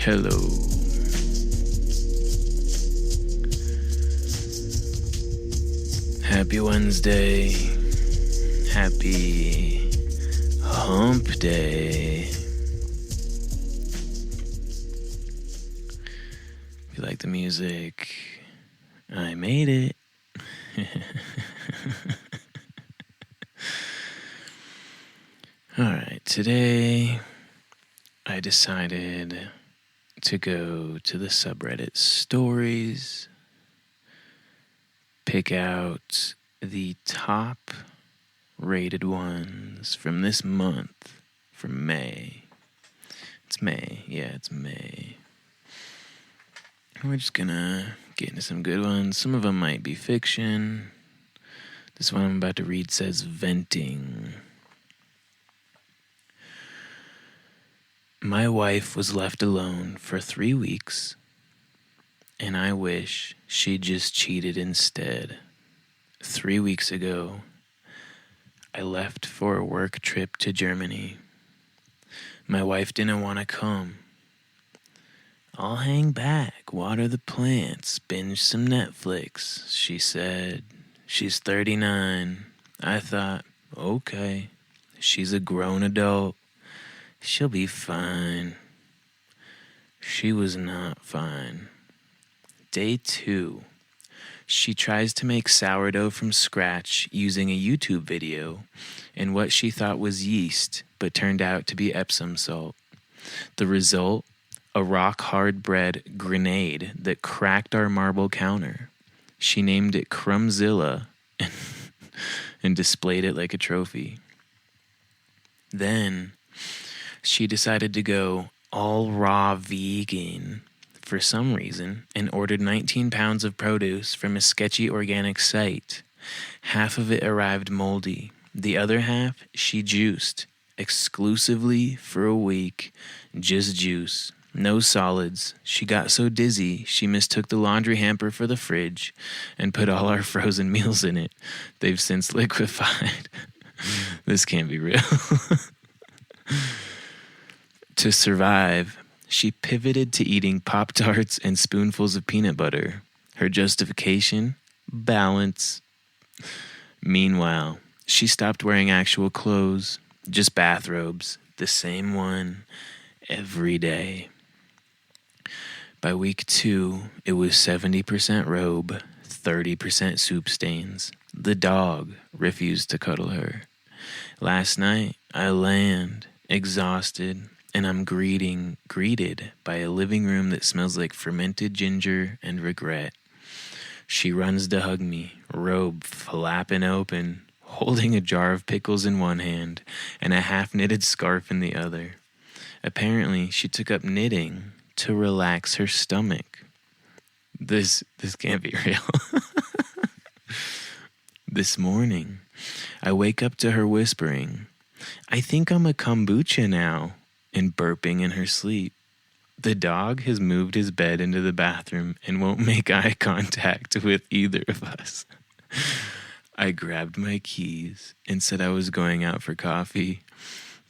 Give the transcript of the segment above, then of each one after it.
Hello. Happy Wednesday. Happy Hump Day. If you like the music, I made it. Alright, today I decided to go to the subreddit stories, pick out the top rated ones from this month, from May. It's May. We're just gonna get into some good ones. Some of them might be fiction. This one I'm about to read says venting. My wife was left alone for 3 weeks, and I wish she'd just cheated instead. 3 weeks ago, I left for a work trip to Germany. My wife didn't want to come. I'll hang back, water the plants, binge some Netflix, she said. She's 39. I thought, okay, she's a grown adult. She'll be fine. She was not fine. Day 2. She tries to make sourdough from scratch using a YouTube video and what she thought was yeast, but turned out to be Epsom salt. The result? A rock-hard bread grenade that cracked our marble counter. She named it Crumbzilla and displayed it like a trophy. Then she decided to go all raw vegan for some reason and ordered 19 pounds of produce from a sketchy organic site. Half of it arrived moldy. The other half she juiced exclusively for a week. Just juice. No solids. She got so dizzy, she mistook the laundry hamper for the fridge and put all our frozen meals in it. They've since liquefied. This can't be real. To survive, she pivoted to eating Pop-Tarts and spoonfuls of peanut butter. Her justification? Balance. Meanwhile, she stopped wearing actual clothes, just bathrobes, the same one, every day. By week 2, it was 70% robe, 30% soup stains. The dog refused to cuddle her. Last night, I land, exhausted, and I'm greeted by a living room that smells like fermented ginger and regret. She runs to hug me, robe flapping open, holding a jar of pickles in one hand and a half-knitted scarf in the other. Apparently, she took up knitting to relax her stomach. This can't be real. This morning, I wake up to her whispering, "I think I'm a kombucha now," and burping in her sleep. The dog has moved his bed into the bathroom and won't make eye contact with either of us. I grabbed my keys and said I was going out for coffee.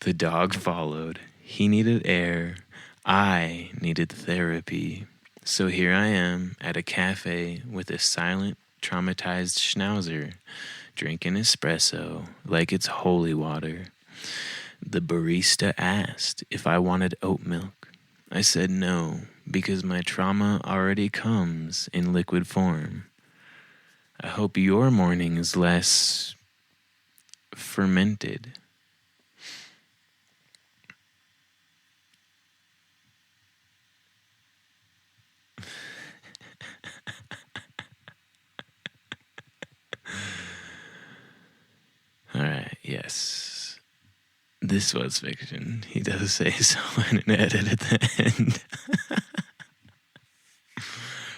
The dog followed. He needed air. I needed therapy. So here I am at a cafe with a silent, traumatized schnauzer, drinking espresso like it's holy water. The barista asked if I wanted oat milk. I said no, because my trauma already comes in liquid form. I hope your morning is less fermented. All right, yes. This was fiction. He does say so in an edit at the end.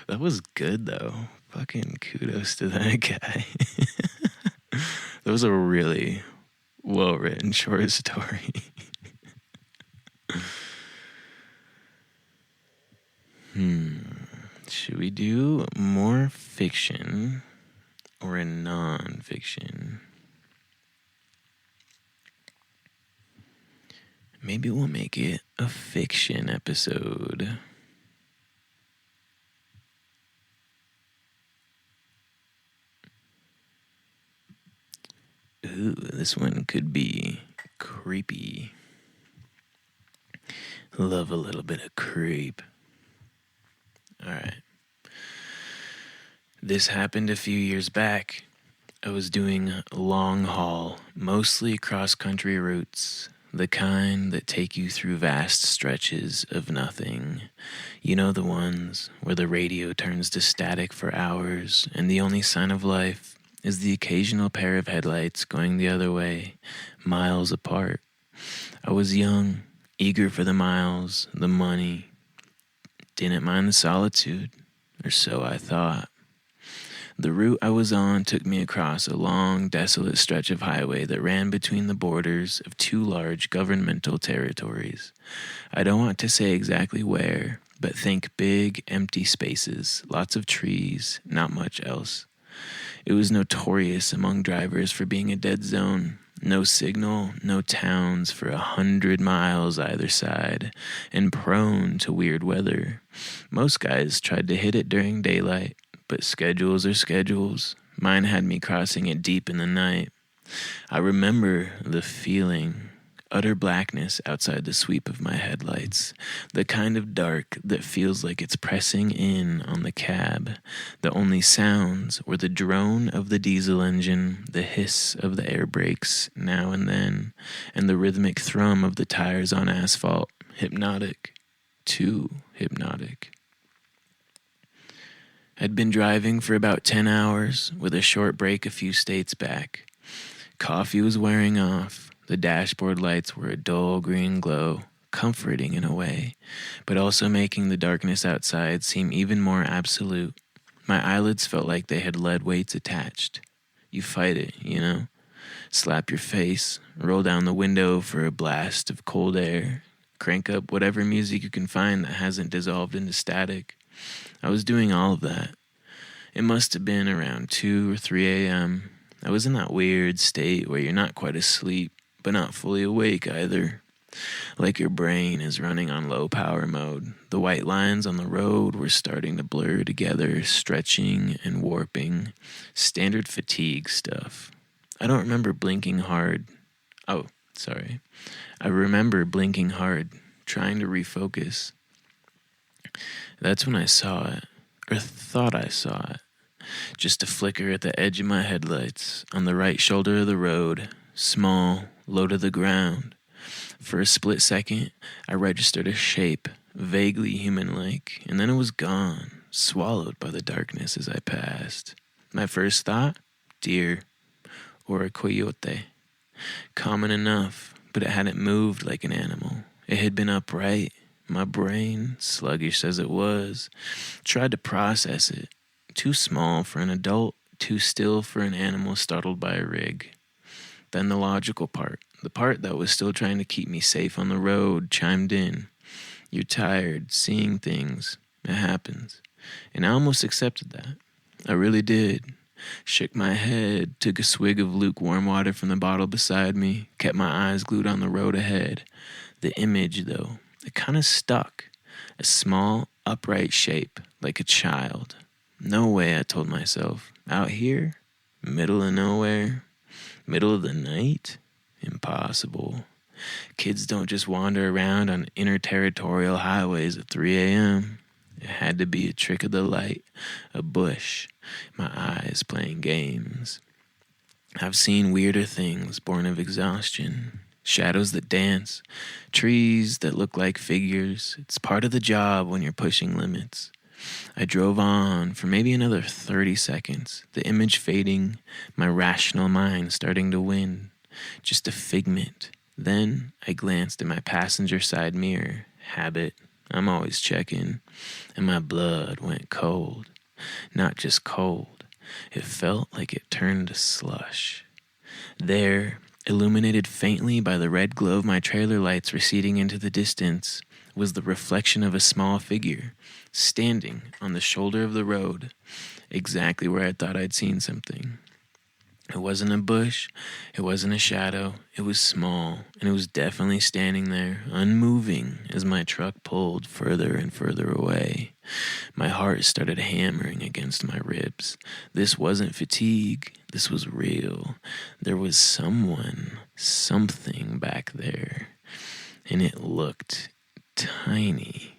That was good, though. Fucking kudos to that guy. That was a really well-written short story. Should we do more fiction or a non-fiction? Maybe we'll make it a fiction episode. Ooh, this one could be creepy. Love a little bit of creep. All right. This happened a few years back. I was doing long haul, mostly cross-country routes, the kind that take you through vast stretches of nothing. You know, the ones where the radio turns to static for hours and the only sign of life is the occasional pair of headlights going the other way, miles apart. I was young, eager for the miles, the money, didn't mind the solitude, or so I thought. The route I was on took me across a long, desolate stretch of highway that ran between the borders of two large governmental territories. I don't want to say exactly where, but think big, empty spaces, lots of trees, not much else. It was notorious among drivers for being a dead zone. No signal, no towns for 100 miles either side, and prone to weird weather. Most guys tried to hit it during daylight, but schedules are schedules. Mine had me crossing it deep in the night. I remember the feeling, utter blackness outside the sweep of my headlights, the kind of dark that feels like it's pressing in on the cab. The only sounds were the drone of the diesel engine, the hiss of the air brakes now and then, and the rhythmic thrum of the tires on asphalt. Hypnotic. Too hypnotic. I'd been driving for about 10 hours, with a short break a few states back. Coffee was wearing off. The dashboard lights were a dull green glow, comforting in a way, but also making the darkness outside seem even more absolute. My eyelids felt like they had lead weights attached. You fight it, you know? Slap your face, roll down the window for a blast of cold air, crank up whatever music you can find that hasn't dissolved into static. I was doing all of that. It must have been around 2 or 3 a.m. I was in that weird state where you're not quite asleep, but not fully awake either. Like your brain is running on low power mode. The white lines on the road were starting to blur together, stretching and warping. Standard fatigue stuff. I don't remember blinking hard. Oh, sorry. I remember blinking hard, trying to refocus. That's when I saw it, or thought I saw it. Just a flicker at the edge of my headlights, on the right shoulder of the road, small, low to the ground. For a split second, I registered a shape, vaguely human-like, and then it was gone, swallowed by the darkness as I passed. My first thought? Deer, or a coyote. Common enough, but it hadn't moved like an animal. It had been upright. My brain, sluggish as it was, tried to process it. Too small for an adult, too still for an animal startled by a rig. Then the logical part, the part that was still trying to keep me safe on the road, chimed in. You're tired, seeing things. It happens. And I almost accepted that. I really did. Shook my head, took a swig of lukewarm water from the bottle beside me, kept my eyes glued on the road ahead. The image, though, it kind of stuck. A small, upright shape, like a child. No way, I told myself. Out here? Middle of nowhere? Middle of the night? Impossible. Kids don't just wander around on interterritorial highways at 3 a.m. It had to be a trick of the light, a bush, my eyes playing games. I've seen weirder things born of exhaustion. Shadows that dance, trees that look like figures. It's part of the job when you're pushing limits. I drove on for maybe another 30 seconds, the image fading, my rational mind starting to win. Just a figment. Then I glanced in my passenger side mirror. Habit. I'm always checking. And my blood went cold. Not just cold. It felt like it turned to slush. There, illuminated faintly by the red glow of my trailer lights receding into the distance, was the reflection of a small figure, standing on the shoulder of the road, exactly where I thought I'd seen something. It wasn't a bush, it wasn't a shadow, it was small, and it was definitely standing there, unmoving, as my truck pulled further and further away. My heart started hammering against my ribs. This wasn't fatigue, this was real. There was something back there, and it looked tiny.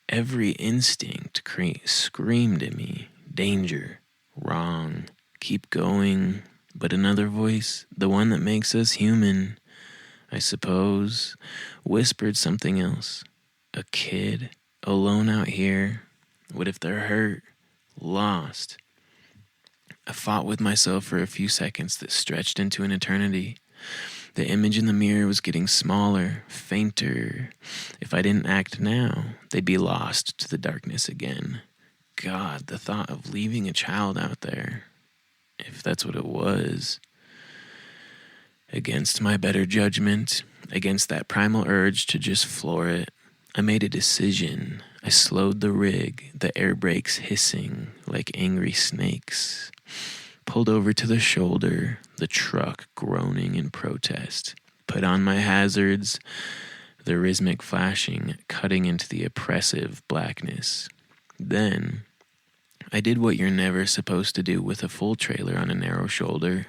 Every instinct screamed at me, danger, wrong, keep going. But another voice, the one that makes us human, I suppose, whispered something else. A kid, alone out here. What if they're hurt, lost? I fought with myself for a few seconds that stretched into an eternity. The image in the mirror was getting smaller, fainter. If I didn't act now, they'd be lost to the darkness again. God, the thought of leaving a child out there, if that's what it was. Against my better judgment, against that primal urge to just floor it, I made a decision. I slowed the rig, the air brakes hissing like angry snakes. Pulled over to the shoulder, the truck groaning in protest. Put on my hazards, the rhythmic flashing cutting into the oppressive blackness. Then, I did what you're never supposed to do with a full trailer on a narrow shoulder.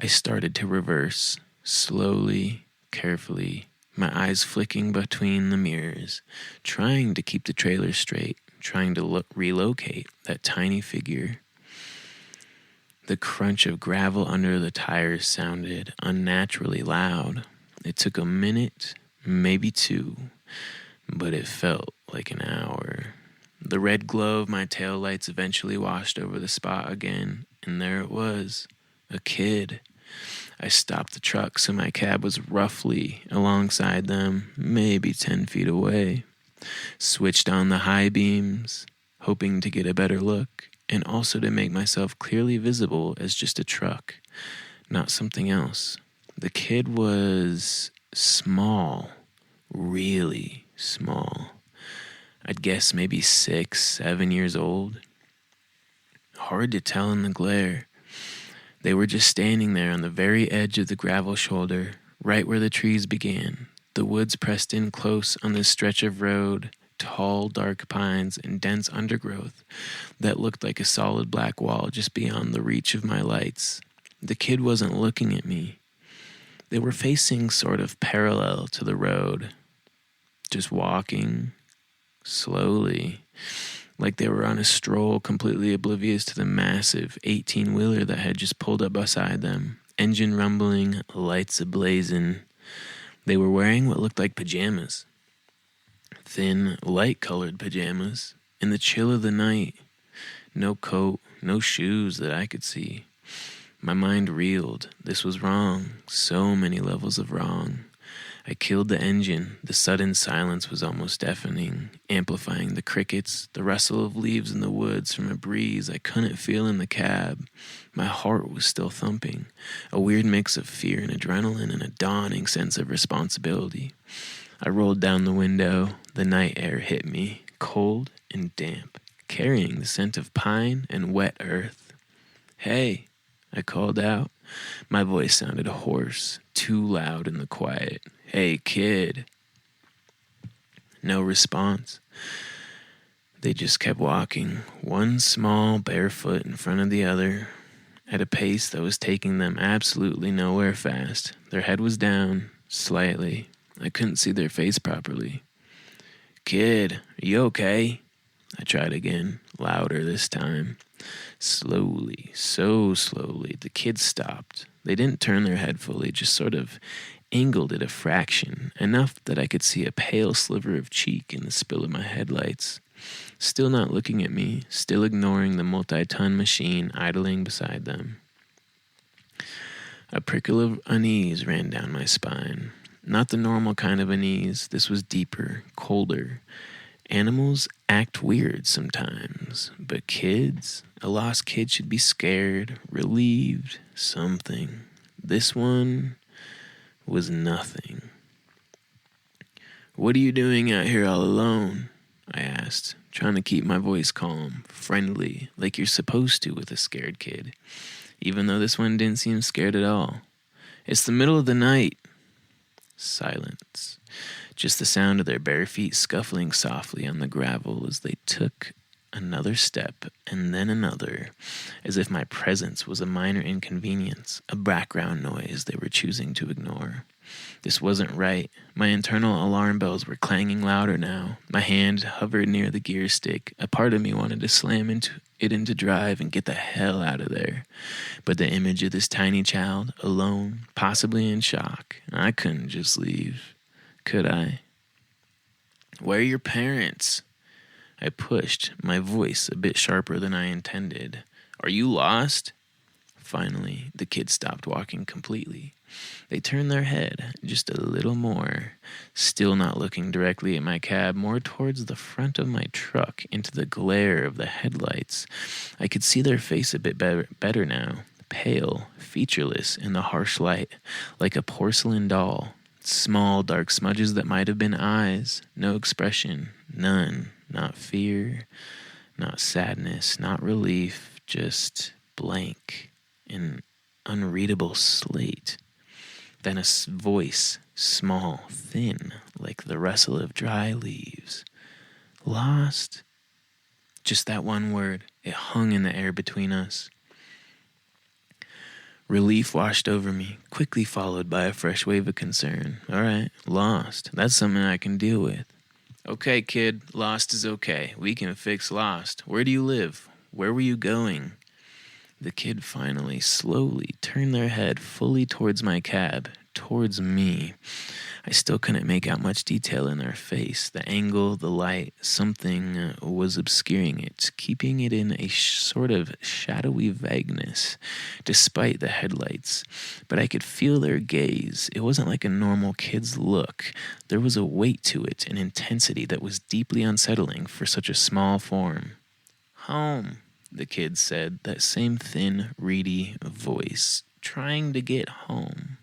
I started to reverse, slowly, carefully, my eyes flicking between the mirrors, trying to keep the trailer straight, trying to relocate that tiny figure. The crunch of gravel under the tires sounded unnaturally loud. It took a minute, maybe two, but it felt like an hour. The red glow of my taillights eventually washed over the spot again, and there it was, a kid. I stopped the truck so my cab was roughly alongside them, maybe 10 feet away. Switched on the high beams, hoping to get a better look, and also to make myself clearly visible as just a truck, not something else. The kid was small, really small. I'd guess maybe 6, 7 years old. Hard to tell in the glare. They were just standing there on the very edge of the gravel shoulder, right where the trees began. The woods pressed in close on this stretch of road, tall, dark pines and dense undergrowth that looked like a solid black wall just beyond the reach of my lights. The kid wasn't looking at me. They were facing sort of parallel to the road, just walking slowly, like they were on a stroll, completely oblivious to the massive 18-wheeler that had just pulled up beside them, engine rumbling, lights ablazing. They were wearing what looked like pajamas. Thin, light-colored pajamas. In the chill of the night, no coat, no shoes that I could see. My mind reeled. This was wrong. So many levels of wrong. I killed the engine. The sudden silence was almost deafening, amplifying the crickets, the rustle of leaves in the woods from a breeze I couldn't feel in the cab. My heart was still thumping, a weird mix of fear and adrenaline and a dawning sense of responsibility. I rolled down the window. The night air hit me, cold and damp, carrying the scent of pine and wet earth. "Hey," I called out. My voice sounded hoarse, too loud in the quiet. "Hey, kid." No response. They just kept walking, one small bare foot in front of the other, at a pace that was taking them absolutely nowhere fast. Their head was down, slightly. I couldn't see their face properly. "Kid, are you okay?" I tried again, louder this time. Slowly, so slowly, the kids stopped. They didn't turn their head fully, just sort of angled it a fraction, enough that I could see a pale sliver of cheek in the spill of my headlights. Still not looking at me, still ignoring the multi-ton machine idling beside them. A prickle of unease ran down my spine. Not the normal kind of unease. This was deeper, colder. Animals act weird sometimes, but kids, a lost kid should be scared, relieved, something. This one was nothing. "What are you doing out here all alone?" I asked, trying to keep my voice calm, friendly, like you're supposed to with a scared kid. even though this one didn't seem scared at all. It's the middle of the night. Silence. Just the sound of their bare feet scuffling softly on the gravel as they took another step and then another, as if my presence was a minor inconvenience, a background noise they were choosing to ignore. This wasn't right. My internal alarm bells were clanging louder now. My hand hovered near the gear stick. A part of me wanted to slam into drive and get the hell out of there. But the image of this tiny child, alone, possibly in shock, I couldn't just leave. Could I? Where are your parents? I pushed, my voice a bit sharper than I intended. Are you lost? Finally, the kids stopped walking completely. They turned their head just a little more, still not looking directly at my cab, more towards the front of my truck, into the glare of the headlights. I could see their face a bit better now, pale, featureless in the harsh light, like a porcelain doll. Small, dark smudges that might have been eyes, no expression, none, not fear, not sadness, not relief, just blank, an unreadable slate. Then a voice, small, thin, like the rustle of dry leaves. Lost? Just that one word. It hung in the air between us. Relief washed over me, quickly followed by a fresh wave of concern. All right, lost. That's something I can deal with. Okay, kid, lost is okay. We can fix lost. Where do you live? Where were you going? The kid finally, slowly turned their head fully towards my cab, towards me. I still couldn't make out much detail in their face. The angle, the light, something was obscuring it, keeping it in a sort of shadowy vagueness, despite the headlights. But I could feel their gaze. It wasn't like a normal kid's look. There was a weight to it, an intensity that was deeply unsettling for such a small form. Home, the kid said, that same thin, reedy voice, trying to get home.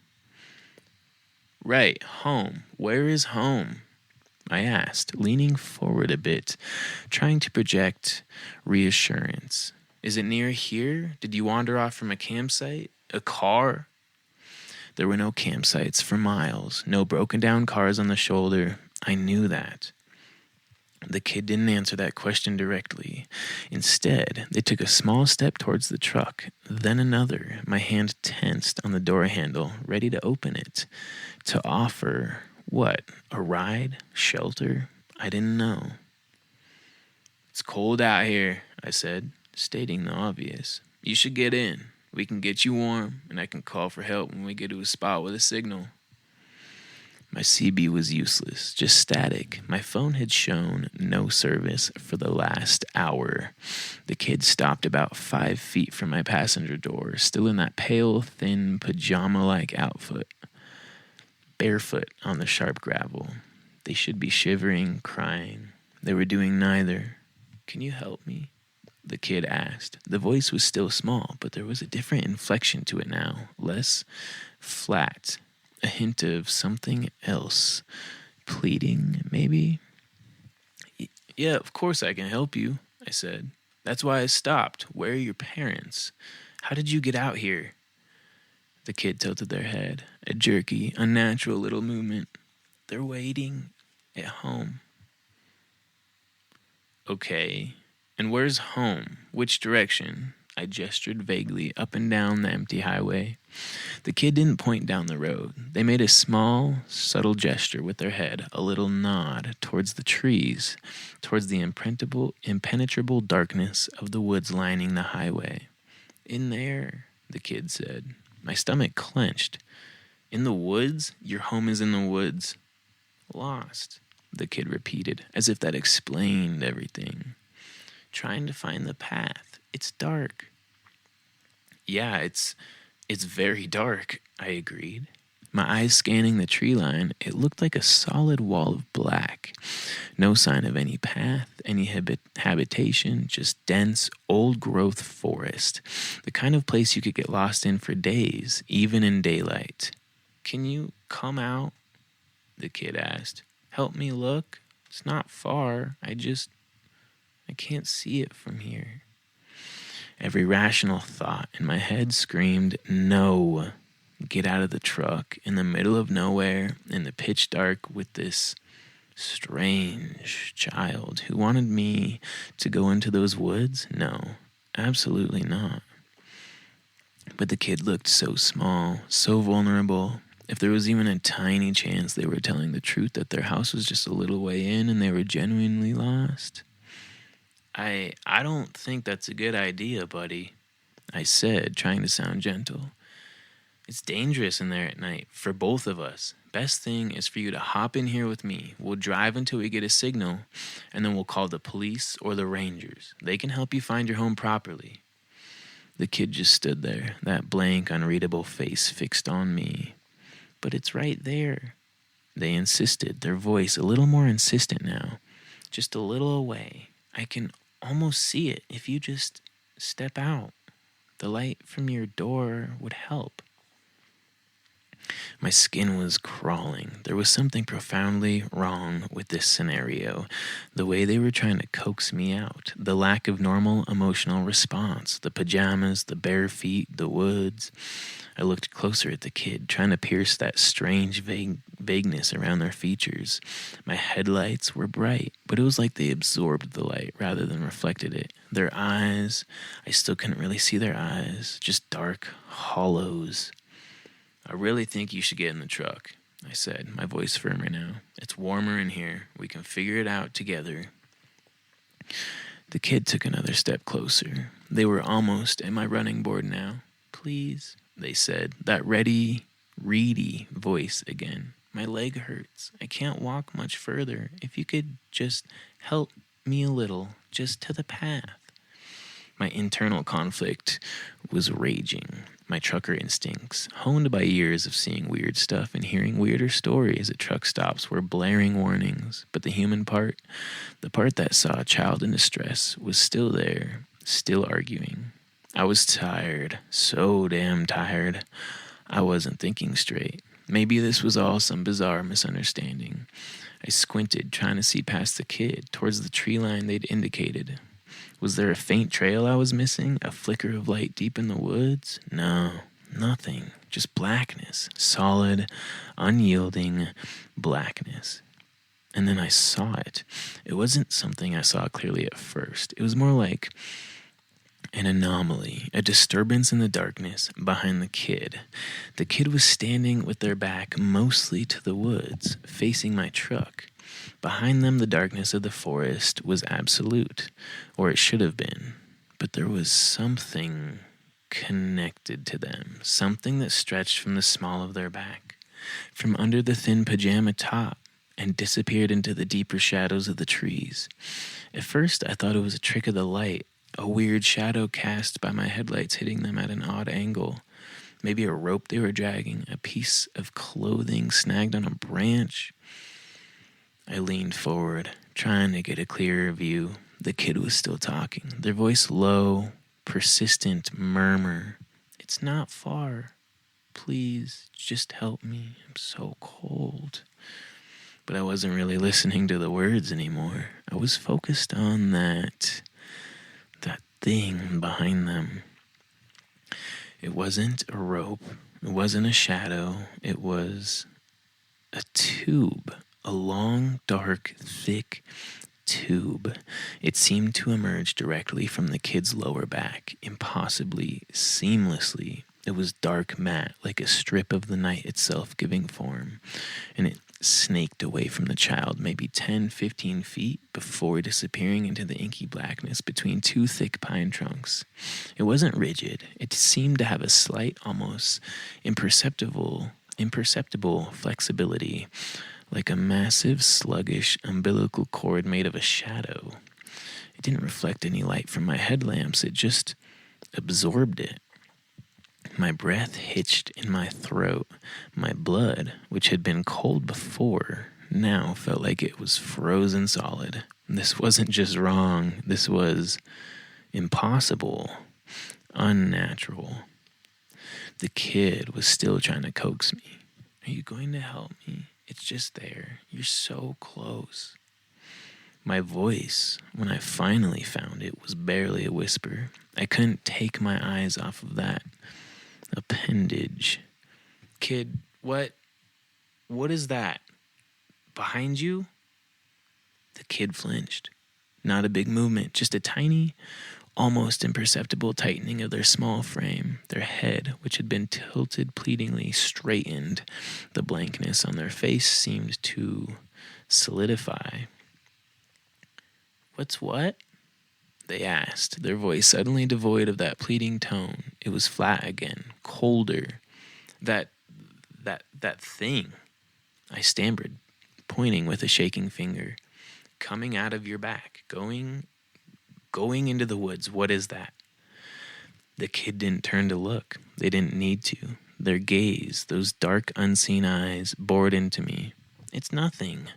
Right, home. Where is home? I asked, leaning forward a bit, trying to project reassurance. Is it near here? Did you wander off from a campsite? A car? There were no campsites for miles, no broken down cars on the shoulder. I knew that. The kid didn't answer that question directly. Instead, they took a small step towards the truck, then another, my hand tensed on the door handle, ready to open it. To offer, what, a ride? Shelter? I didn't know. It's cold out here, I said, stating the obvious. You should get in. We can get you warm, and I can call for help when we get to a spot with a signal. My CB was useless, just static. My phone had shown no service for the last hour. The kid stopped about 5 feet from my passenger door, still in that pale, thin, pajama-like outfit, barefoot on the sharp gravel. They should be shivering, crying. They were doing neither. Can you help me? The kid asked. The voice was still small, but there was a different inflection to it now, less flat. A hint of something else. Pleading, maybe? Yeah, of course I can help you, I said. That's why I stopped. Where are your parents? How did you get out here? The kid tilted their head, a jerky, unnatural little movement. They're waiting at home. Okay, and where's home? Which direction? I gestured vaguely up and down the empty highway. The kid didn't point down the road. They made a small, subtle gesture with their head, a little nod towards the trees, towards the impenetrable darkness of the woods lining the highway. In there, the kid said. My stomach clenched. In the woods? Your home is in the woods. Lost, the kid repeated, as if that explained everything. Trying to find the path. It's dark. Yeah, it's very dark, I agreed. My eyes scanning the tree line, it looked like a solid wall of black. No sign of any path, any habitation, just dense, old-growth forest. The kind of place you could get lost in for days, even in daylight. Can you come out? The kid asked. Help me look? It's not far. I can't see it from here. Every rational thought in my head screamed, no, get out of the truck in the middle of nowhere in the pitch dark with this strange child who wanted me to go into those woods? No, absolutely not. But the kid looked so small, so vulnerable. If there was even a tiny chance they were telling the truth, that their house was just a little way in and they were genuinely lost, I don't think that's a good idea, buddy, I said, trying to sound gentle. It's dangerous in there at night for both of us. Best thing is for you to hop in here with me. We'll drive until we get a signal, and then we'll call the police or the rangers. They can help you find your home properly. The kid just stood there, that blank, unreadable face fixed on me. But it's right there. They insisted, their voice a little more insistent now. Just a little away. I can almost see it if you just step out. The light from your door would help. My skin was crawling. There was something profoundly wrong with this scenario. The way they were trying to coax me out, the lack of normal emotional response, the pajamas, the bare feet, the woods. I looked closer at the kid, trying to pierce that strange vagueness around their features. My headlights were bright, but it was like they absorbed the light rather than reflected it. Their eyes, I still couldn't really see their eyes, just dark hollows. I really think you should get in the truck, I said, my voice firmer now. It's warmer in here. We can figure it out together. The kid took another step closer. They were almost at my running board now. Please, they said, that ready, reedy voice again. My leg hurts. I can't walk much further. If you could just help me a little, just to the path. My internal conflict was raging. My trucker instincts, honed by years of seeing weird stuff and hearing weirder stories at truck stops, were blaring warnings. But the human part, the part that saw a child in distress, was still there, still arguing. I was tired, so damn tired. I wasn't thinking straight. Maybe this was all some bizarre misunderstanding. I squinted, trying to see past the kid, towards the tree line they'd indicated. Was there a faint trail I was missing? A flicker of light deep in the woods? No, nothing. Just blackness. Solid, unyielding blackness. And then I saw it. It wasn't something I saw clearly at first. It was more like an anomaly, a disturbance in the darkness behind the kid. The kid was standing with their back mostly to the woods, facing my truck. Behind them, the darkness of the forest was absolute, or it should have been. But there was something connected to them, something that stretched from the small of their back, from under the thin pajama top, and disappeared into the deeper shadows of the trees. At first, I thought it was a trick of the light, a weird shadow cast by my headlights hitting them at an odd angle. Maybe a rope they were dragging, a piece of clothing snagged on a branch. I leaned forward, trying to get a clearer view. The kid was still talking, their voice low, persistent murmur. It's not far. Please, just help me. I'm so cold. But I wasn't really listening to the words anymore. I was focused on that thing behind them. It wasn't a rope. It wasn't a shadow. It was a tube. A long, dark, thick tube. It seemed to emerge directly from the kid's lower back, impossibly, seamlessly. It was dark matte, like a strip of the night itself giving form, and it snaked away from the child maybe 10, 15 feet before disappearing into the inky blackness between two thick pine trunks. It wasn't rigid. It seemed to have a slight, almost imperceptible flexibility, like a massive, sluggish umbilical cord made of a shadow. It didn't reflect any light from my headlamps. It just absorbed it. My breath hitched in my throat. My blood, which had been cold before, now felt like it was frozen solid. This wasn't just wrong. This was impossible, unnatural. The kid was still trying to coax me. Are you going to help me? It's just there. You're so close. My voice, when I finally found it, was barely a whisper. I couldn't take my eyes off of that appendage. Kid, what is that? Behind you? The kid flinched. Not a big movement, just a tiny, almost imperceptible tightening of their small frame. Their head, which had been tilted pleadingly, straightened. The blankness on their face seemed to solidify. What's what? They asked, their voice suddenly devoid of that pleading tone. It was flat again, colder. That thing, I stammered, pointing with a shaking finger. Coming out of your back, going into the woods. What is that? The kid didn't turn to look. They didn't need to. Their gaze, those dark, unseen eyes, bored into me. It's nothing,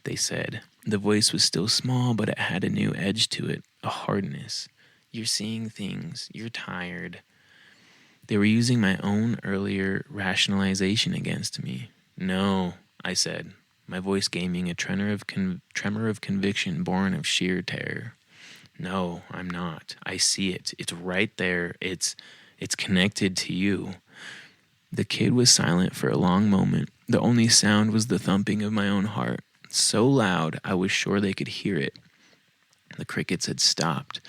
they said. The voice was still small, but it had a new edge to it, a hardness. You're seeing things. You're tired. They were using my own earlier rationalization against me. No, I said, my voice gaming a tremor of conviction born of sheer terror. No, I'm not. I see it. It's right there. It's connected to you. The kid was silent for a long moment. The only sound was the thumping of my own heart, so loud I was sure they could hear it. The crickets had stopped.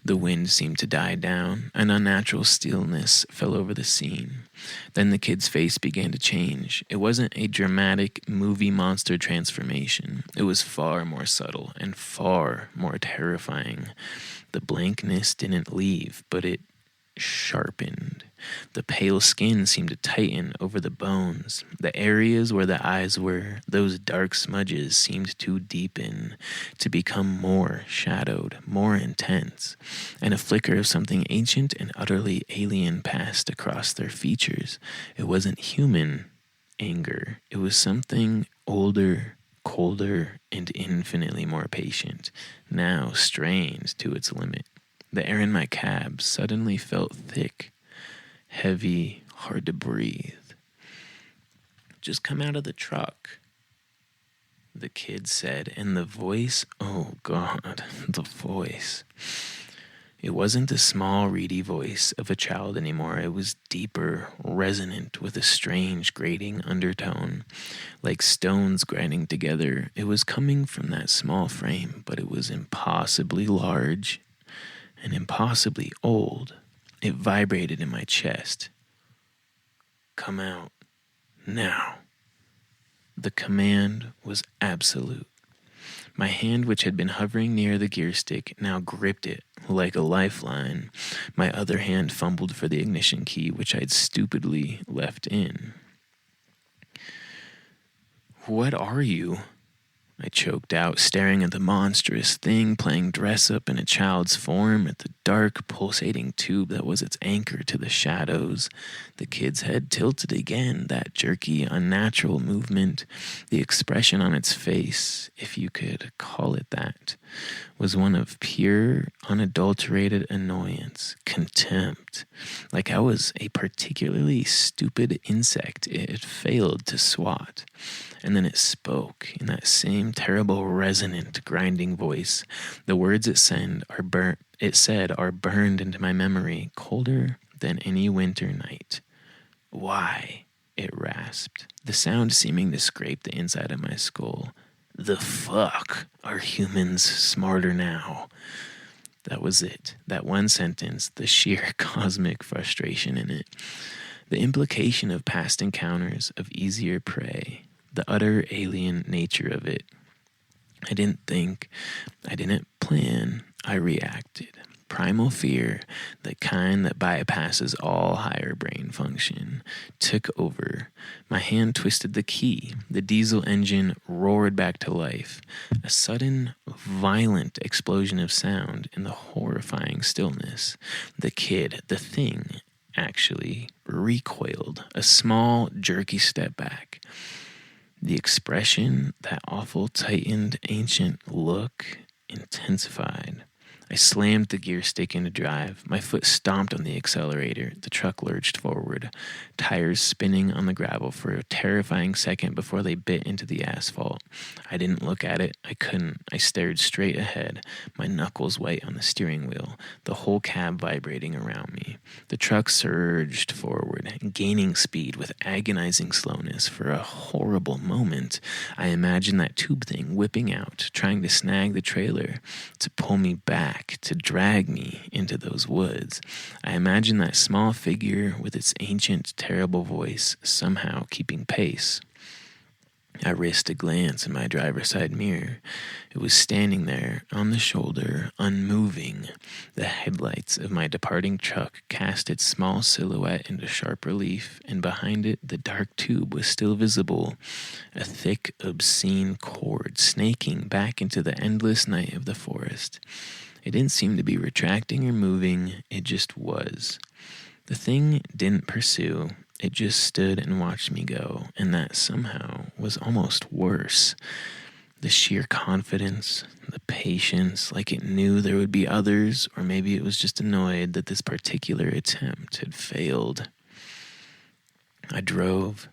The wind seemed to die down. An unnatural stillness fell over the scene. Then the kid's face began to change. It wasn't a dramatic movie monster transformation. It was far more subtle and far more terrifying. The blankness didn't leave, but it sharpened. The pale skin seemed to tighten over the bones. The areas where the eyes were, those dark smudges, seemed to deepen, to become more shadowed, more intense, and a flicker of something ancient and utterly alien passed across their features. It wasn't human anger. It was something older, colder, and infinitely more patient, now strained to its limit. The air in my cab suddenly felt thick, heavy, hard to breathe. Just come out of the truck, the kid said, and the voice, oh God, the voice. It wasn't the small, reedy voice of a child anymore. It was deeper, resonant, with a strange, grating undertone, like stones grinding together. It was coming from that small frame, but it was impossibly large and impossibly old. It vibrated in my chest. Come out, now. The command was absolute. My hand, which had been hovering near the gear stick, now gripped it like a lifeline. My other hand fumbled for the ignition key, which I'd stupidly left in. What are you? I choked out, staring at the monstrous thing playing dress-up in a child's form, at the dark, pulsating tube that was its anchor to the shadows. The kid's head tilted again, that jerky, unnatural movement. The expression on its face, if you could call it that, was one of pure, unadulterated annoyance, contempt, like I was a particularly stupid insect it had failed to swat. And then it spoke in that same terrible, resonant, grinding voice. The words it said are burned into my memory, colder than any winter night. Why? It rasped, the sound seeming to scrape the inside of my skull. The fuck are humans smarter now? That was it. That one sentence, the sheer cosmic frustration in it. The implication of past encounters, of easier prey. The utter alien nature of it. I didn't think, I didn't plan, I reacted. Primal fear, the kind that bypasses all higher brain function, took over. My hand twisted the key. The diesel engine roared back to life. A sudden, violent explosion of sound in the horrifying stillness. The kid, the thing, actually recoiled, a small, jerky step back. The expression, that awful, tightened, ancient look, intensified. I slammed the gear stick into drive. My foot stomped on the accelerator. The truck lurched forward, tires spinning on the gravel for a terrifying second before they bit into the asphalt. I didn't look at it. I couldn't. I stared straight ahead, my knuckles white on the steering wheel, the whole cab vibrating around me. The truck surged forward, gaining speed with agonizing slowness. For a horrible moment, I imagined that tube thing whipping out, trying to snag the trailer, to pull me back, to drag me into those woods. I imagined that small figure with its ancient, terrible voice somehow keeping pace. I risked a glance in my driver's side mirror. It was standing there, on the shoulder, unmoving. The headlights of my departing truck cast its small silhouette into sharp relief, and behind it the dark tube was still visible, a thick, obscene cord snaking back into the endless night of the forest. It didn't seem to be retracting or moving, it just was. The thing didn't pursue. It just stood and watched me go, and that somehow was almost worse. The sheer confidence, the patience, like it knew there would be others, or maybe it was just annoyed that this particular attempt had failed. I drove.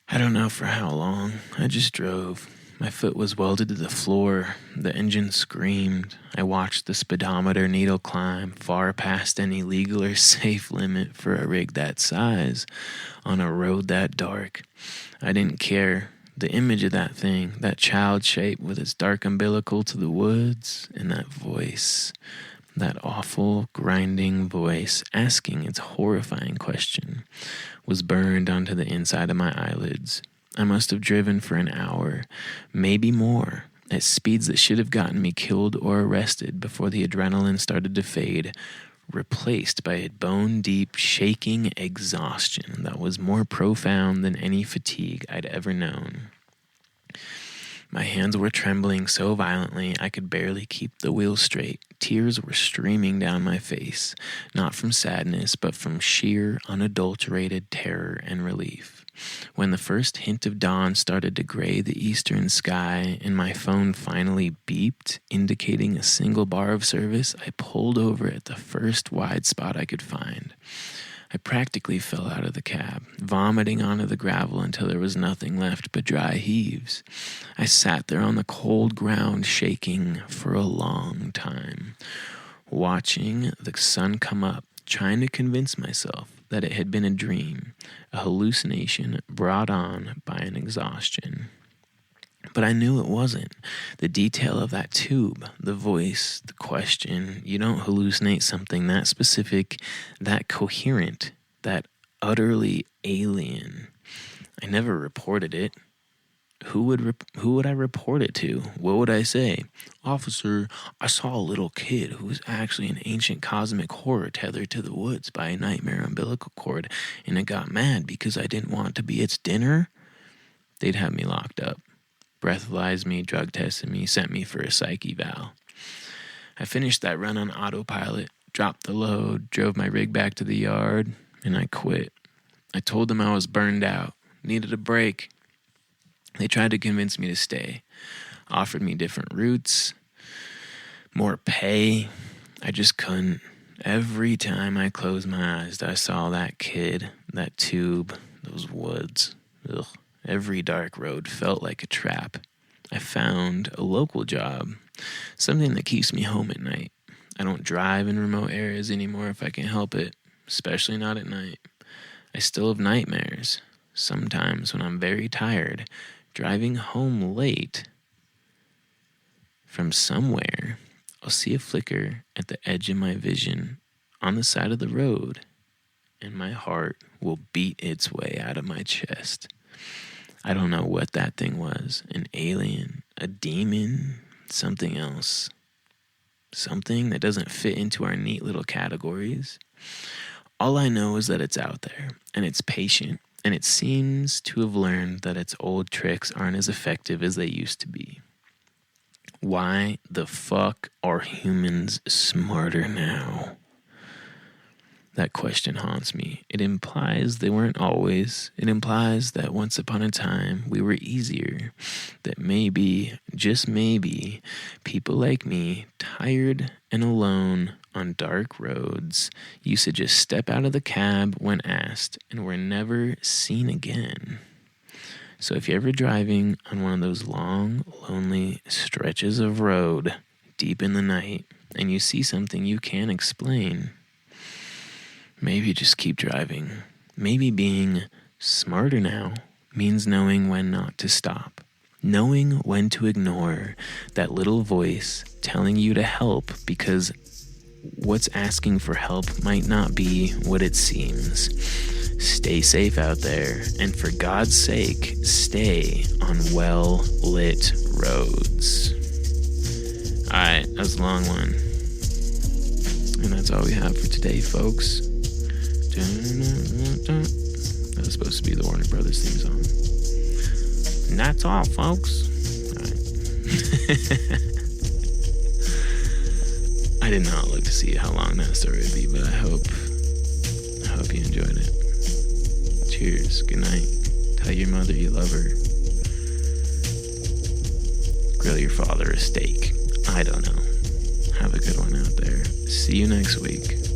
I don't know for how long. I just drove. My foot was welded to the floor. The engine screamed. I watched the speedometer needle climb far past any legal or safe limit for a rig that size on a road that dark. I didn't care. The image of that thing, that child shape with its dark umbilical to the woods, and that voice, that awful, grinding voice asking its horrifying question, was burned onto the inside of my eyelids. I must have driven for an hour, maybe more, at speeds that should have gotten me killed or arrested before the adrenaline started to fade, replaced by a bone-deep, shaking exhaustion that was more profound than any fatigue I'd ever known. My hands were trembling so violently I could barely keep the wheel straight. Tears were streaming down my face, not from sadness, but from sheer, unadulterated terror and relief. When the first hint of dawn started to gray the eastern sky and my phone finally beeped, indicating a single bar of service, I pulled over at the first wide spot I could find. I practically fell out of the cab, vomiting onto the gravel until there was nothing left but dry heaves. I sat there on the cold ground, shaking for a long time, watching the sun come up, trying to convince myself that it had been a dream, a hallucination brought on by an exhaustion. But I knew it wasn't. The detail of that tube, the voice, the question, you don't hallucinate something that specific, that coherent, that utterly alien. I never reported it. Who would I report it to? What would I say? Officer, I saw a little kid who was actually an ancient cosmic horror tethered to the woods by a nightmare umbilical cord, and it got mad because I didn't want to be its dinner? They'd have me locked up. Breathalyzed me, drug tested me, sent me for a psych eval. I finished that run on autopilot, dropped the load, drove my rig back to the yard, and I quit. I told them I was burned out, needed a break. They tried to convince me to stay, offered me different routes, more pay. I just couldn't. Every time I closed my eyes, I saw that kid, that tube, those woods. Ugh. Every dark road felt like a trap. I found a local job, something that keeps me home at night. I don't drive in remote areas anymore if I can help it, especially not at night. I still have nightmares. Sometimes when I'm very tired, driving home late from somewhere, I'll see a flicker at the edge of my vision on the side of the road, and my heart will beat its way out of my chest. I don't know what that thing was, an alien, a demon, something else. Something that doesn't fit into our neat little categories. All I know is that it's out there, and it's patient, and it seems to have learned that its old tricks aren't as effective as they used to be. Why the fuck are humans smarter now? That question haunts me. It implies they weren't always. It implies that once upon a time we were easier. That maybe, just maybe, people like me, tired and alone on dark roads, used to just step out of the cab when asked and were never seen again. So if you're ever driving on one of those long, lonely stretches of road deep in the night and you see something you can't explain, maybe just keep driving. Maybe being smarter now means knowing when not to stop. Knowing when to ignore that little voice telling you to help because what's asking for help might not be what it seems. Stay safe out there, and for God's sake, stay on well-lit roads. Alright, that was a long one. And that's all we have for today, folks. That was supposed to be the Warner Brothers theme song. And that's all, folks. Alright. I did not look to see how long that story would be, but I hope you enjoyed it. Cheers. Good night. Tell your mother you love her. Grill your father a steak. I don't know. Have a good one out there. See you next week.